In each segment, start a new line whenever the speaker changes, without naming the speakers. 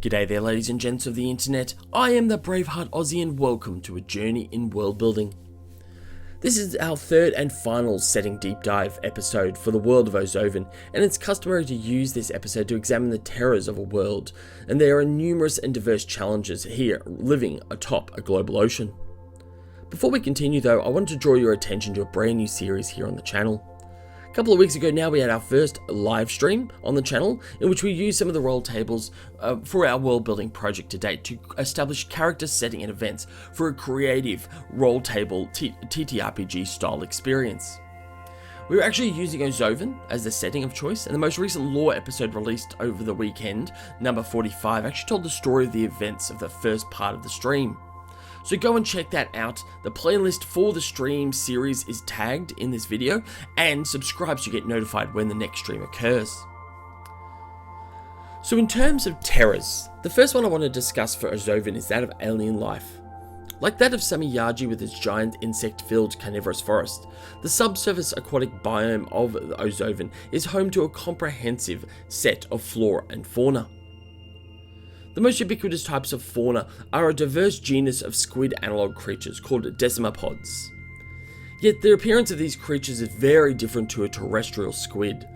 G'day there ladies and gents of the internet, I am the Braveheart Aussie and welcome to a journey in world building. This is our third and final setting deep dive episode for the world of Ozovin, and it's customary to use this episode to examine the terrors of a world, and there are numerous and diverse challenges here living atop a global ocean. Before we continue though, I want to draw your attention to a brand new series here on the channel. A couple of weeks ago now we had our first live stream on the channel in which we used some of the role tables for our world building project to date to establish character setting and events for a creative role table TTRPG style experience. We were actually using Ozovin as the setting of choice, and the most recent lore episode released over the weekend, number 45, actually told the story of the events of the first part of the stream. So go and check that out. The playlist for the stream series is tagged in this video, and subscribe so you get notified when the next stream occurs. So in terms of terrors, the first one I want to discuss for Ozovin is that of alien life. Like that of Samiyaji with its giant insect-filled carnivorous forest, the subsurface aquatic biome of Ozovin is home to a comprehensive set of flora and fauna. The most ubiquitous types of fauna are a diverse genus of squid analog creatures called decipods. Yet the appearance of these creatures is very different to a terrestrial squid,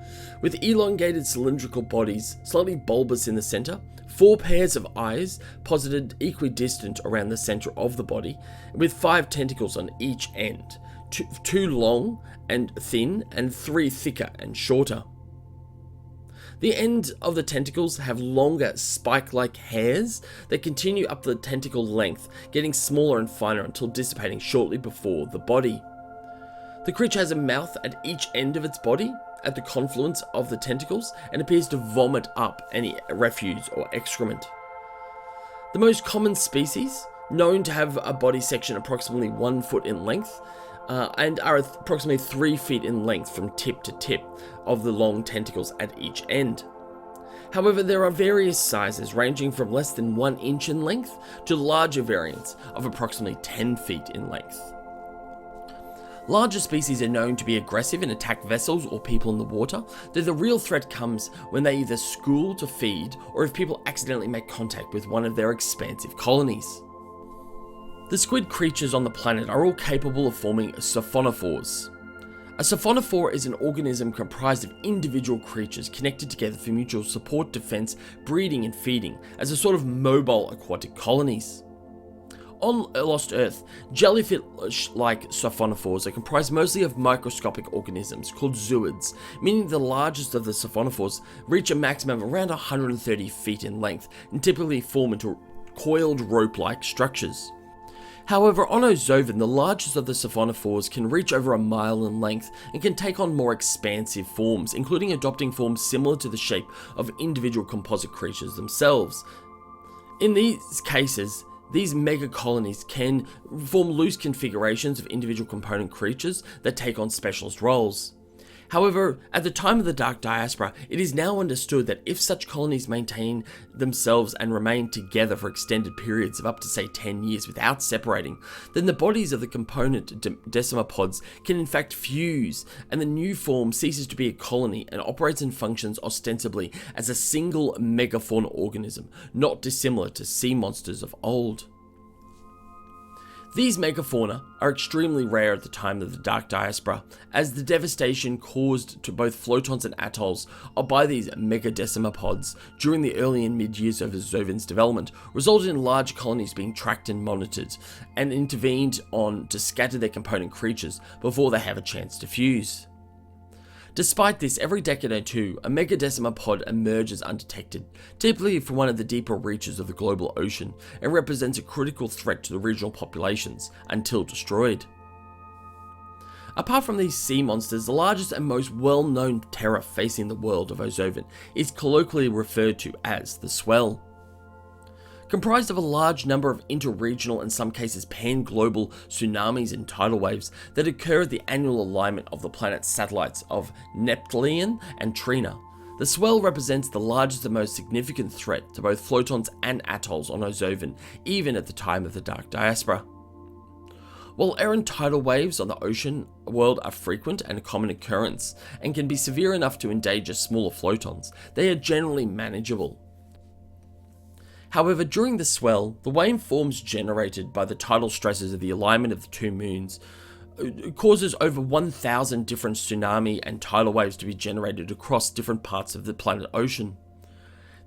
with elongated cylindrical bodies, slightly bulbous in the center, 4 pairs of eyes posited equidistant around the center of the body, with 5 tentacles on each end, 2 long and thin and 3 thicker and shorter. The end of the tentacles have longer spike-like hairs that continue up the tentacle length, getting smaller and finer until dissipating shortly before the body. The creature has a mouth at each end of its body, at the confluence of the tentacles, and appears to vomit up any refuse or excrement. The most common species, known to have a body section approximately 1 foot in length, and are approximately 3 feet in length from tip to tip of the long tentacles at each end. However, there are various sizes ranging from less than 1 inch in length to larger variants of approximately 10 feet in length. Larger species are known to be aggressive and attack vessels or people in the water, though the real threat comes when they either school to feed or if people accidentally make contact with one of their expansive colonies. The squid creatures on the planet are all capable of forming siphonophores. A siphonophore is an organism comprised of individual creatures connected together for mutual support, defense, breeding and feeding as a sort of mobile aquatic colonies. On Lost Earth, jellyfish-like siphonophores are comprised mostly of microscopic organisms called zooids, meaning the largest of the siphonophores reach a maximum of around 130 feet in length and typically form into coiled rope-like structures. However, on Ozovin, the largest of the siphonophores can reach over 1 mile in length and can take on more expansive forms, including adopting forms similar to the shape of individual composite creatures themselves. In these cases, these mega colonies can form loose configurations of individual component creatures that take on specialist roles. However, at the time of the Dark Diaspora, it is now understood that if such colonies maintain themselves and remain together for extended periods of up to say 10 years without separating, then the bodies of the component decipods can in fact fuse, and the new form ceases to be a colony and operates and functions ostensibly as a single megafauna organism, not dissimilar to sea monsters of old. These megafauna are extremely rare at the time of the Dark Diaspora, as the devastation caused to both flotons and atolls by these megadecipods during the early and mid-years of Ozovin's development resulted in large colonies being tracked and monitored, and intervened on to scatter their component creatures before they have a chance to fuse. Despite this, every decade or two, a megadecipod emerges undetected, typically from one of the deeper reaches of the global ocean, and represents a critical threat to the regional populations until destroyed. Apart from these sea monsters, the largest and most well-known terror facing the world of Ozovin is colloquially referred to as the Swell. Comprised of a large number of interregional and some cases pan-global tsunamis and tidal waves that occur at the annual alignment of the planet's satellites of Neptune and Trina. The Swell represents the largest and most significant threat to both flotons and atolls on Ozovin, even at the time of the Dark Diaspora. While errant tidal waves on the ocean world are frequent and a common occurrence, and can be severe enough to endanger smaller flotons, they are generally manageable. However, during the swell, the waveforms generated by the tidal stresses of the alignment of the two moons causes over 1,000 different tsunami and tidal waves to be generated across different parts of the planet ocean.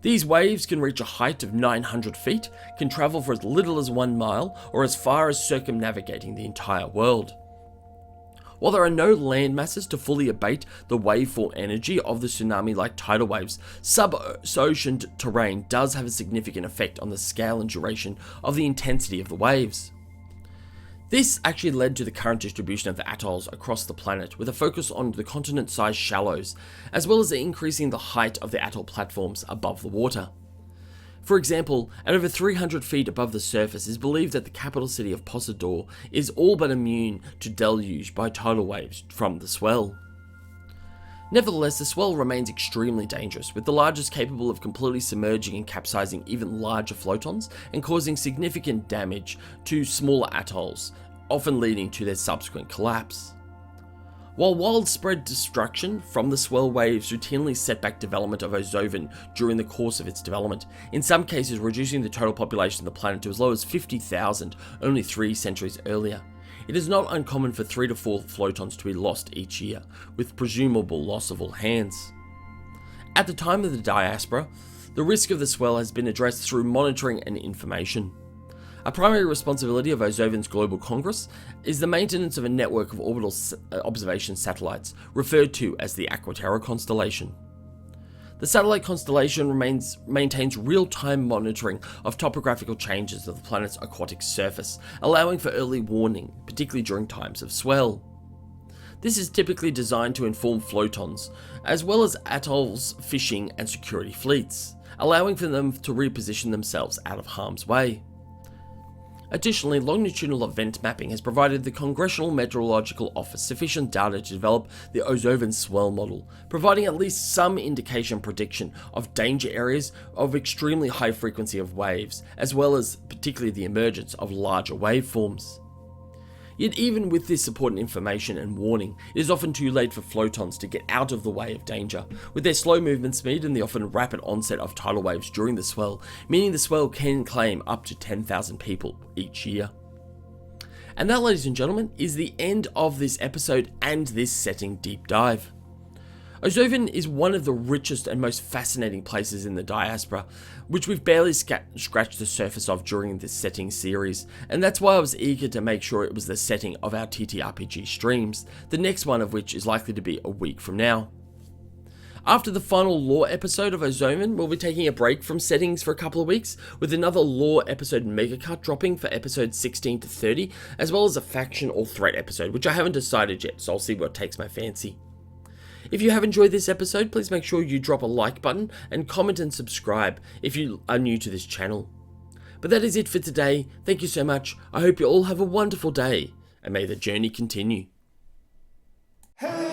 These waves can reach a height of 900 feet, can travel for as little as 1 mile, or as far as circumnavigating the entire world. While there are no land masses to fully abate the wavefall energy of the tsunami-like tidal waves, sub-ocean terrain does have a significant effect on the scale and duration of the intensity of the waves. This actually led to the current distribution of the atolls across the planet, with a focus on the continent-sized shallows, as well as increasing the height of the atoll platforms above the water. For example, at over 300 feet above the surface, it is believed that the capital city of Posador is all but immune to deluge by tidal waves from the swell. Nevertheless, the swell remains extremely dangerous, with the largest capable of completely submerging and capsizing even larger flotons and causing significant damage to smaller atolls, often leading to their subsequent collapse. While widespread destruction from the swell waves routinely set back development of Ozovin during the course of its development, in some cases reducing the total population of the planet to as low as 50,000 only 3 centuries earlier, it is not uncommon for 3 to 4 flotons to be lost each year, with presumable loss of all hands. At the time of the diaspora, the risk of the swell has been addressed through monitoring and information. A primary responsibility of Ozovin's Global Congress is the maintenance of a network of orbital observation satellites, referred to as the Aquatic constellation. The satellite constellation maintains real-time monitoring of topographical changes of the planet's aquatic surface, allowing for early warning, particularly during times of swell. This is typically designed to inform flotons, as well as atolls, fishing and security fleets, allowing for them to reposition themselves out of harm's way. Additionally, longitudinal event mapping has provided the Congressional Meteorological Office sufficient data to develop the Ozovin swell model, providing at least some indication prediction of danger areas of extremely high frequency of waves, as well as particularly the emergence of larger waveforms. Yet even with this important information and warning, it is often too late for flotons to get out of the way of danger, with their slow movement speed and the often rapid onset of tidal waves during the swell, meaning the swell can claim up to 10,000 people each year. And that, ladies and gentlemen, is the end of this episode and this setting deep dive. Ozovin is one of the richest and most fascinating places in the diaspora, which we've barely scratched the surface of during this setting series, and that's why I was eager to make sure it was the setting of our TTRPG streams, the next one of which is likely to be a week from now. After the final lore episode of Ozovin, we'll be taking a break from settings for a couple of weeks, with another lore episode megacut dropping for episodes 16 to 30, as well as a faction or threat episode, which I haven't decided yet, so I'll see what takes my fancy. If you have enjoyed this episode, please make sure you drop a like button and comment and subscribe if you are new to this channel. But that is it for today. Thank you so much. I hope you all have a wonderful day, and may the journey continue. Hey!